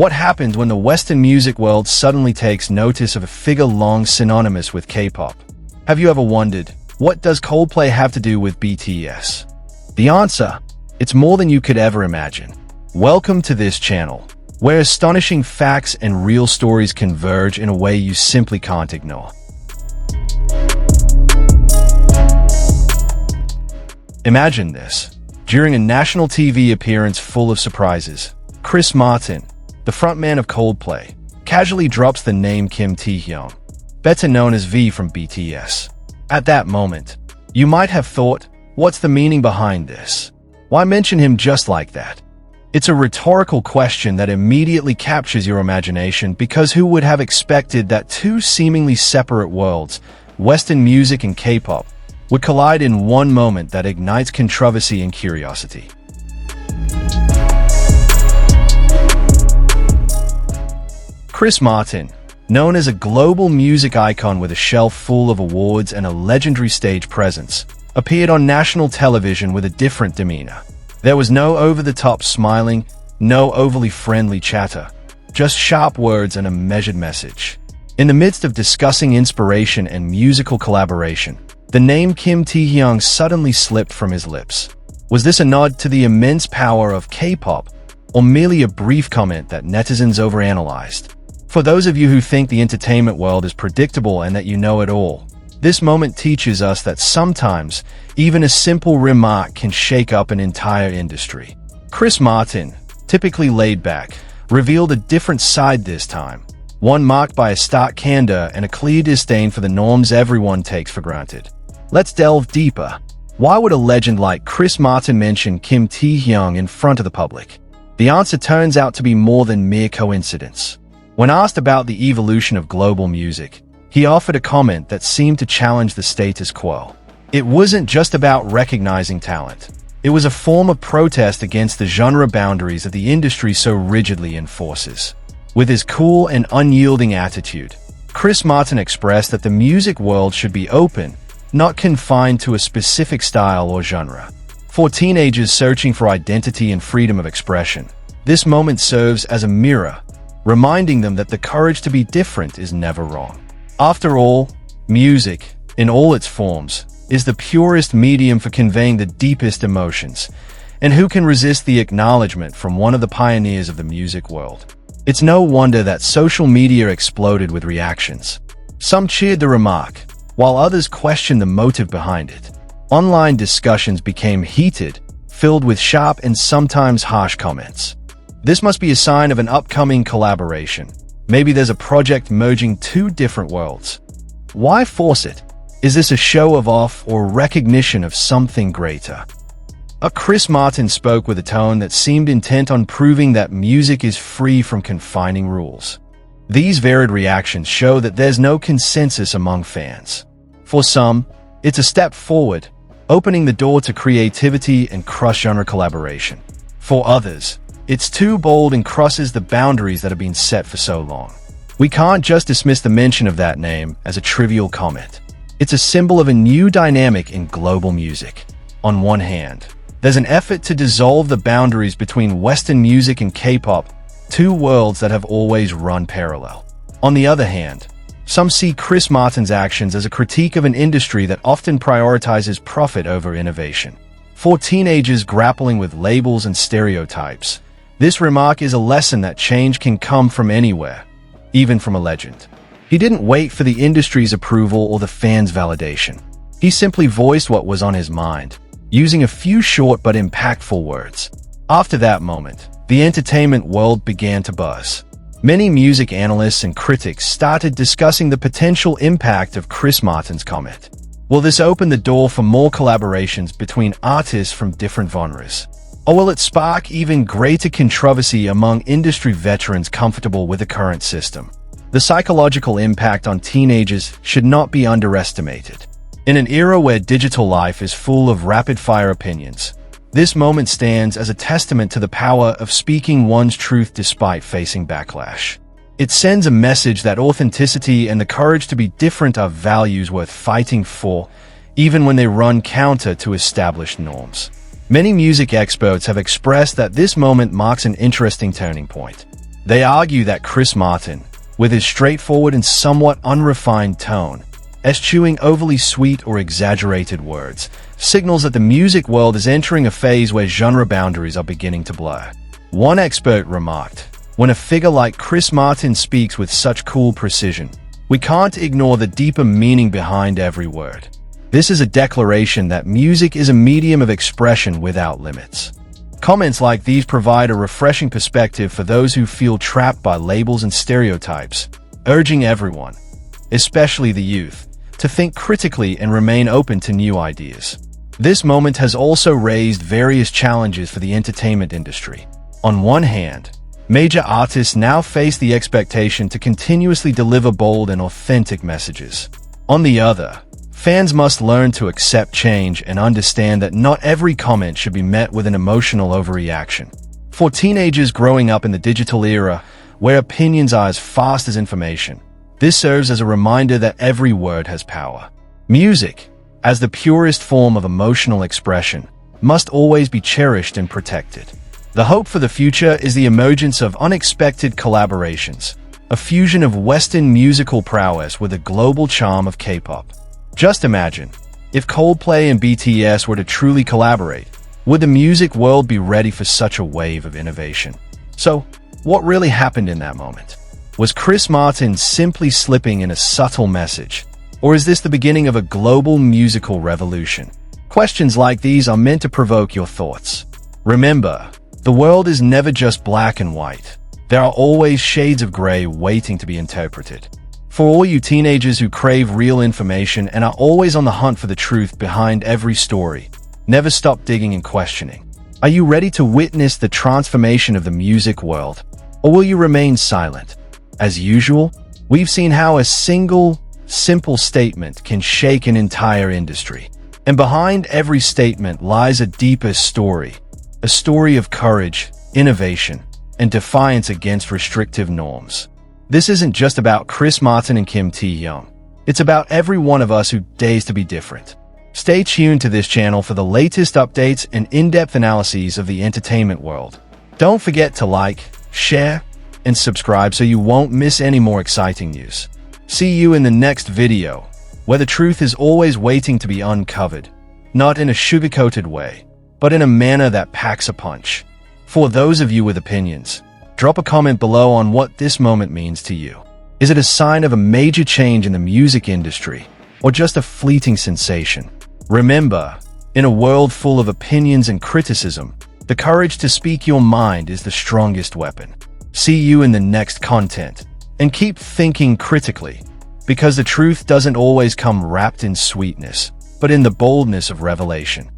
What happened when the Western music world suddenly takes notice of a figure long synonymous with K-pop? Have you ever wondered, what does Coldplay have to do with BTS? The answer: it's more than you could ever imagine. Welcome to this channel, where astonishing facts and real stories converge in a way you simply can't ignore. Imagine this. During a national TV appearance full of surprises, Chris Martin, the frontman of Coldplay, casually drops the name Kim Taehyung, better known as V from BTS. At that moment, you might have thought, what's the meaning behind this? Why mention him just like that? It's a rhetorical question that immediately captures your imagination, because who would have expected that two seemingly separate worlds, Western music and K-pop, would collide in one moment that ignites controversy and curiosity? Chris Martin, known as a global music icon with a shelf full of awards and a legendary stage presence, appeared on national television with a different demeanor. There was no over-the-top smiling, no overly friendly chatter, just sharp words and a measured message. In the midst of discussing inspiration and musical collaboration, the name Kim Taehyung suddenly slipped from his lips. Was this a nod to the immense power of K-pop, or merely a brief comment that netizens overanalyzed? For those of you who think the entertainment world is predictable and that you know it all, this moment teaches us that sometimes even a simple remark can shake up an entire industry. Chris Martin, typically laid back, revealed a different side this time, one marked by a stark candor and a clear disdain for the norms everyone takes for granted. Let's delve deeper. Why would a legend like Chris Martin mention Kim Taehyung in front of the public? The answer turns out to be more than mere coincidence. When asked about the evolution of global music, he offered a comment that seemed to challenge the status quo. It wasn't just about recognizing talent. It was a form of protest against the genre boundaries that the industry so rigidly enforces. With his cool and unyielding attitude, Chris Martin expressed that the music world should be open, not confined to a specific style or genre. For teenagers searching for identity and freedom of expression, this moment serves as a mirror, reminding them that the courage to be different is never wrong. After all, music, in all its forms, is the purest medium for conveying the deepest emotions, and who can resist the acknowledgement from one of the pioneers of the music world? It's no wonder that social media exploded with reactions. Some cheered the remark, while others questioned the motive behind it. Online discussions became heated, filled with sharp and sometimes harsh comments. This must be a sign of an upcoming collaboration. Maybe there's a project merging two different worlds. Why force it? Is this a show of off or recognition of something greater? Chris Martin spoke with a tone that seemed intent on proving that music is free from confining rules. These varied reactions show that there's no consensus among fans. For some, it's a step forward, opening the door to creativity and cross-genre collaboration. For others, it's too bold and crosses the boundaries that have been set for so long. We can't just dismiss the mention of that name as a trivial comment. It's a symbol of a new dynamic in global music. On one hand, there's an effort to dissolve the boundaries between Western music and K-pop, two worlds that have always run parallel. On the other hand, some see Chris Martin's actions as a critique of an industry that often prioritizes profit over innovation. For teenagers grappling with labels and stereotypes, this remark is a lesson that change can come from anywhere, even from a legend. He didn't wait for the industry's approval or the fans' validation. He simply voiced what was on his mind, using a few short but impactful words. After that moment, the entertainment world began to buzz. Many music analysts and critics started discussing the potential impact of Chris Martin's comment. Will this open the door for more collaborations between artists from different genres? Or will it spark even greater controversy among industry veterans comfortable with the current system? The psychological impact on teenagers should not be underestimated. In an era where digital life is full of rapid-fire opinions, this moment stands as a testament to the power of speaking one's truth despite facing backlash. It sends a message that authenticity and the courage to be different are values worth fighting for, even when they run counter to established norms. Many music experts have expressed that this moment marks an interesting turning point. They argue that Chris Martin, with his straightforward and somewhat unrefined tone, eschewing overly sweet or exaggerated words, signals that the music world is entering a phase where genre boundaries are beginning to blur. One expert remarked, "When a figure like Chris Martin speaks with such cool precision, we can't ignore the deeper meaning behind every word. This is a declaration that music is a medium of expression without limits." Comments like these provide a refreshing perspective for those who feel trapped by labels and stereotypes, urging everyone, especially the youth, to think critically and remain open to new ideas. This moment has also raised various challenges for the entertainment industry. On one hand, major artists now face the expectation to continuously deliver bold and authentic messages. On the other, fans must learn to accept change and understand that not every comment should be met with an emotional overreaction. For teenagers growing up in the digital era, where opinions are as fast as information, this serves as a reminder that every word has power. Music, as the purest form of emotional expression, must always be cherished and protected. The hope for the future is the emergence of unexpected collaborations, a fusion of Western musical prowess with the global charm of K-pop. Just imagine, if Coldplay and BTS were to truly collaborate, would the music world be ready for such a wave of innovation? So, what really happened in that moment? Was Chris Martin simply slipping in a subtle message? Or is this the beginning of a global musical revolution? Questions like these are meant to provoke your thoughts. Remember, the world is never just black and white. There are always shades of gray waiting to be interpreted. For all you teenagers who crave real information and are always on the hunt for the truth behind every story, never stop digging and questioning. Are you ready to witness the transformation of the music world? Or will you remain silent? As usual, we've seen how a single, simple statement can shake an entire industry. And behind every statement lies a deeper story. A story of courage, innovation, and defiance against restrictive norms. This isn't just about Chris Martin and Kim Taehyung. It's about every one of us who dares to be different. Stay tuned to this channel for the latest updates and in-depth analyses of the entertainment world. Don't forget to like, share, and subscribe so you won't miss any more exciting news. See you in the next video, where the truth is always waiting to be uncovered, not in a sugar-coated way, but in a manner that packs a punch. For those of you with opinions, drop a comment below on what this moment means to you. Is it a sign of a major change in the music industry, or just a fleeting sensation? Remember, in a world full of opinions and criticism, the courage to speak your mind is the strongest weapon. See you in the next content, and keep thinking critically, because the truth doesn't always come wrapped in sweetness, but in the boldness of revelation.